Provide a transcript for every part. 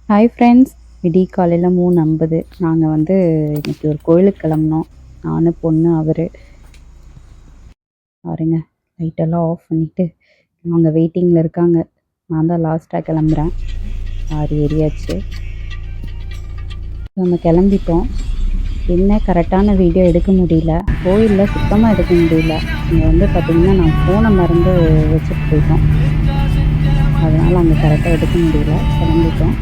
Hi friends. விடிய காலையில் 3:50 நாங்கள் இன்றைக்கி ஒரு கோயிலுக்கு கிளம்புனோம். நான் பொண்ணு அவர் பாருங்க, லைட்டெல்லாம் ஆஃப் பண்ணிவிட்டு அவங்க வெயிட்டிங்கில் இருக்காங்க. நான் தான் லாஸ்ட்டாக கிளம்புறேன். ஆறு ஏறியாச்சு. நம்ம கிளம்பிட்டோம். என்ன கரெக்டான வீடியோ எடுக்க முடியல. கோயிலில் சுத்தமாக எடுக்க முடியல. இங்கே பார்த்திங்கன்னா நான் ஃபோனை மறந்து வச்சுட்டு போயிட்டோம். அதனால் அங்கே கரெக்டாக எடுக்க முடியல. கிளம்பிட்டோம்.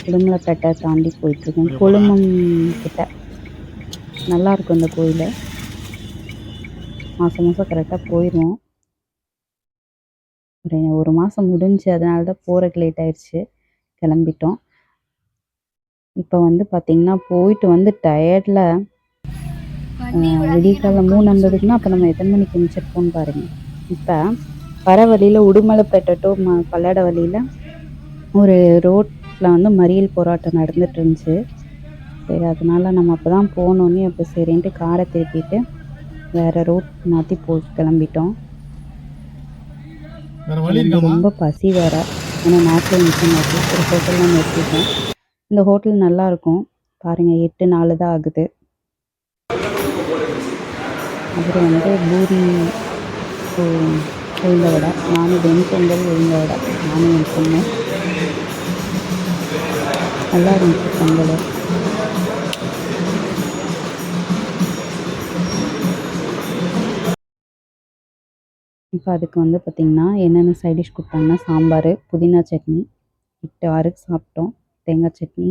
உடுமலைப்பேட்டை தாண்டி போயிட்டுருக்கோம். கொழுமம் கிட்ட நல்லாயிருக்கும் இந்த கோயில். மாதம் கரெக்டாக போயிடுவோம். ஒரு மாதம் முடிஞ்சு, அதனால தான் போகிறக்கு லேட் ஆயிடுச்சு. கிளம்பிட்டோம். இப்போ பார்த்திங்கன்னா போயிட்டு டயர்டில் விடியற்காலம் 3:50க்குன்னா அப்போ நம்ம எத்தனை மணிக்கு எழுந்திரிச்சிருப்போம்னு பாருங்கள். இப்போ வர வழியில் உடுமலைப்பேட்டை டு பல்லட வழியில் ஒரு ரோட்டில் மறியல் போராட்டம் நடந்துட்டு இருந்துச்சு. சரி, அதனால் நம்ம அப்போ தான் போகணுன்னே அப்போ சரின்ட்டு காரை திருப்பிட்டு வேறு ரோட் மாற்றி கிளம்பிட்டோம். ரொம்ப பசி வேறு. ஏன்னா நேச்சுரல் மிஷன் ஆச்சு. ஒரு ஹோட்டலில் நிறுத்திட்டோம். இந்த ஹோட்டல் நல்லாயிருக்கும். பாருங்கள், 8-4 தான் ஆகுது. அப்புறம் பூரி உளுந்த வடை, நானும் வெண்பொங்கல் உளுந்த வடை, நானும் என் பொண்ணு. நல்லா இருந்துச்சு பொங்கல். இப்போ அதுக்கு பார்த்திங்கன்னா என்னென்ன சைடிஷ் கொடுத்தாங்கன்னா சாம்பார், புதினா சட்னி, 8-6 சாப்பிட்டோம். தேங்காய் சட்னி.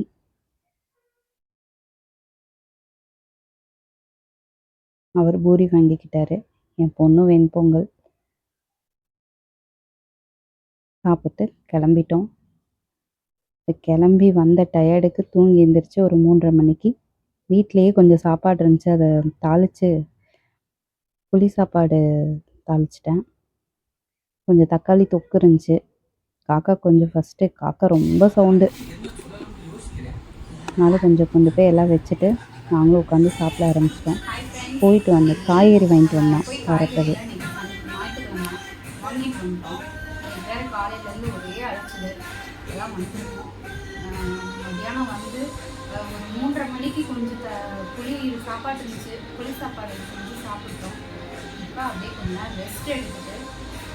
அவர் பூரி வாங்கிக்கிட்டாரு. என் பொண்ணு வெண்பொங்கல் சாப்பிட்டு கிளம்பிட்டோம். கிளம்பி வந்த டயர்டுக்கு தூங்கி எழுந்திரிச்சு ஒரு 3:30 மணிக்கு வீட்டிலையே கொஞ்சம் சாப்பாடு இருந்துச்சு. அதை தாளித்து புளி சாப்பாடு தாளிச்சிட்டேன். கொஞ்சம் தக்காளி தொக்கு இருந்துச்சு. காக்கா ரொம்ப சவுண்டு. அதனால் கொஞ்சம் கொண்டு போய் எல்லாம் வச்சுட்டு நாங்களும் உட்காந்து சாப்பிட ஆரம்பிச்சிட்டோம். போயிட்டு வந்தோம். காய்கறி வாங்கிட்டு வந்தோம். வரப்போது காலையிலேருந்து ஒரே அழைச்சது எல்லாம் வந்துருக்கோம். மத்தியானம் ஒரு 3:30 மணிக்கு கொஞ்சம் புளி சாப்பாடு இருந்துச்சு. புளி சாப்பாடு செஞ்சு சாப்பிட்டோம். இப்போ அப்படியே கொஞ்ச நேரம் ரெஸ்ட் எடுத்துட்டு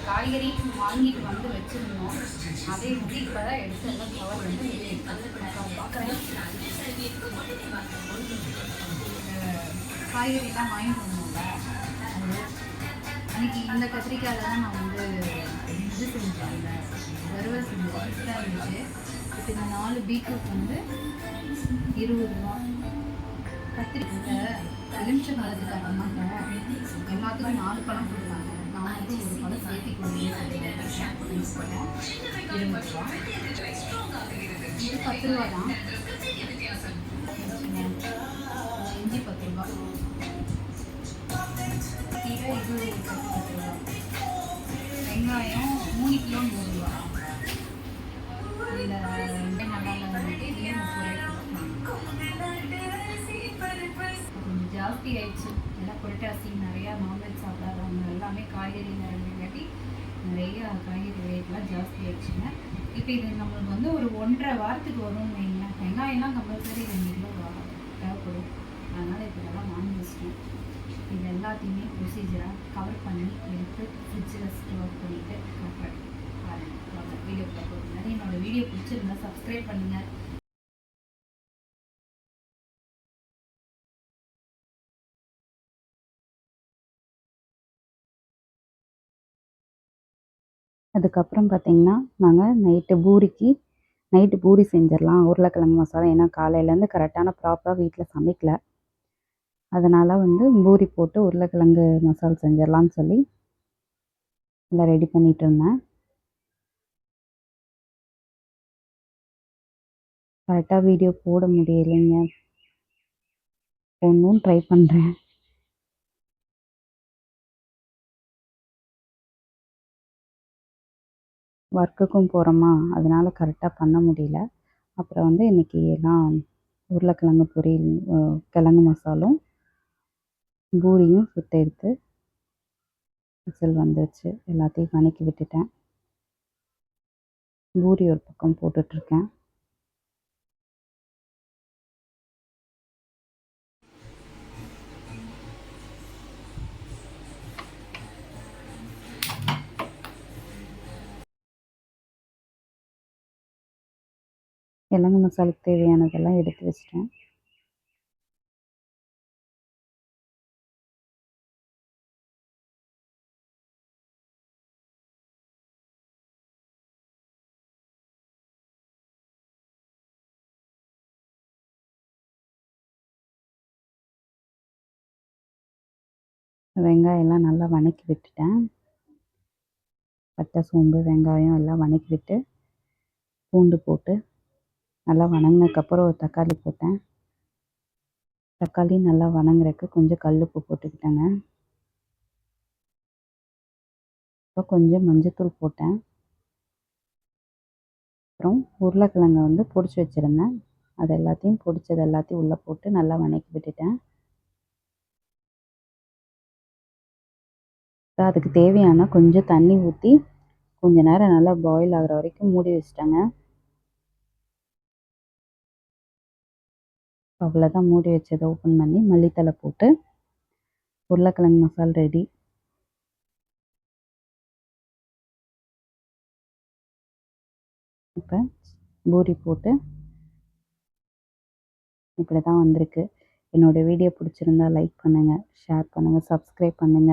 காய்கறி வாங்கிட்டு வச்சுருந்தோம். அதே மாதிரி இப்போ தான் எடுத்து எல்லாம் கவர் பார்க்குறேன். காய்கறிலாம் வாங்கிட்டு வந்தோம்ல, அன்றைக்கி இந்த கத்திரிக்காயில் தான் நான் இது செஞ்சேன், வறுவல் செஞ்சேன். தான் இருந்துச்சு. இப்போ இந்த 4 பீட்ரூட் 20 ரூபா. கத்திரிக்காய் எலுமிச்சை பழத்துக்கு அப்புறமாங்க எல்லாத்துக்கும் 4 பழம் கொடுத்தாங்க. நான் ஒரு பழம் சேர்த்தி கொடுத்தேன். 20 ரூபா. இது 10 ரூபா தான். இஞ்சி 10 ரூபா. கீரை இது 10 ரூபா. வெங்காயம் 3 கிலோ 100 ரூபா. இந்த கொஞ்சம் ஜாஸ்தி ஆயிடுச்சு. எல்லாம் புரட்டாசி, நிறையா நான்வெஜ் சாப்பிடாதவங்க எல்லாமே காய்கறி நிறைய நிறைய காய்கறி ரேட்லாம் ஜாஸ்தி ஆயிடுச்சுங்க. இப்போ இது நம்மளுக்கு ஒரு 1.5 வாரத்துக்கு வரும்னு வைங்க. வெங்காயம்லாம் கம்பல்சரி 2 கிலோ தேவைப்படும். அதனால் இப்போ இதெல்லாம் வாங்கி வச்சிட்டோம். இது எல்லாத்தையுமே ப்ரொசீஜராக கவர் பண்ணி எடுத்து ஃப்ரிட்ஜில் ஸ்டோர் பண்ணிவிட்டு கவர் பாருங்கள். வீடியோ பார்க்குறது என்னோடய வீடியோ பிடிச்சிருந்தா சப்ஸ்கிரைப் பண்ணுங்கள். அதுக்கப்புறம் பார்த்திங்கன்னா நாங்கள் நைட்டு பூரி செஞ்சிடலாம், உருளைக்கிழங்கு மசாலா. ஏன்னா காலையிலேருந்து கரெக்டான ப்ராப்பராக வீட்டில் சமைக்கல. அதனால் பூரி போட்டு உருளைக்கிழங்கு மசாலா செஞ்சிடலான்னு சொல்லி எல்லாம் ரெடி பண்ணிகிட்டு இருந்தேன். கரெக்டாக வீடியோ போட முடியலைங்க. ஒன்றும் ட்ரை பண்ணுறேன். ஒர்க்குக்கும் போகிறோமா, அதனால் கரெக்டாக பண்ண முடியல. அப்புறம் இன்றைக்கி எல்லாம் உருளைக்கிழங்கு பொரியல், கிழங்கு மசாலும் பூரியும் சுட்டு எடுத்து விசில் வந்துடுச்சு. எல்லாத்தையும் வதக்கி விட்டுட்டேன். பூரி ஒரு பக்கம் போட்டுட்ருக்கேன். கிழங்கு மசாலுக்கு தேவையானதெல்லாம் எடுத்து வச்சிட்டேன். வெங்காயம்லாம் நல்லா வதக்கி விட்டுட்டேன். பட்டை, சோம்பு, வெங்காயம் எல்லாம் வதக்கி விட்டு பூண்டு போட்டு நல்லா வதங்கினதுக்கப்புறம் ஒரு தக்காளி போட்டேன். தக்காளி நல்லா வதங்குறதுக்கு கொஞ்சம் கல்லுப்பு போட்டுக்கிட்டேங்க. இப்போ கொஞ்சம் மஞ்சத்தூள் போட்டேன். அப்புறம் உருளைக்கிழங்க வந்து பொடிச்சு வச்சுருந்தேன். அது எல்லாத்தையும் பொடிச்சது எல்லாத்தையும் உள்ளே போட்டு நல்லா வதக்கி விட்டுட்டேன். இப்போ அதுக்கு தேவையான கொஞ்சம் தண்ணி ஊற்றி கொஞ்ச நேரம் நல்லா பாயில் ஆகிற வரைக்கும் மூடி வச்சுட்டேங்க. அவ்வளோதான், மூடி வச்சதை ஓப்பன் பண்ணி மல்லித்தழை போட்டு உருளைக்கிழங்கு மசால் ரெடி. இப்போ பூரி போட்டு இப்படி தான் வந்திருக்கு. என்னோடய வீடியோ பிடிச்சிருந்தா லைக் பண்ணுங்கள், ஷேர் பண்ணுங்கள், சப்ஸ்கிரைப் பண்ணுங்கள்.